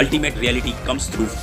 Ultimate reality comes through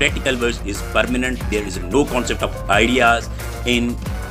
Practical verse is permanent. There is no concept of ideas in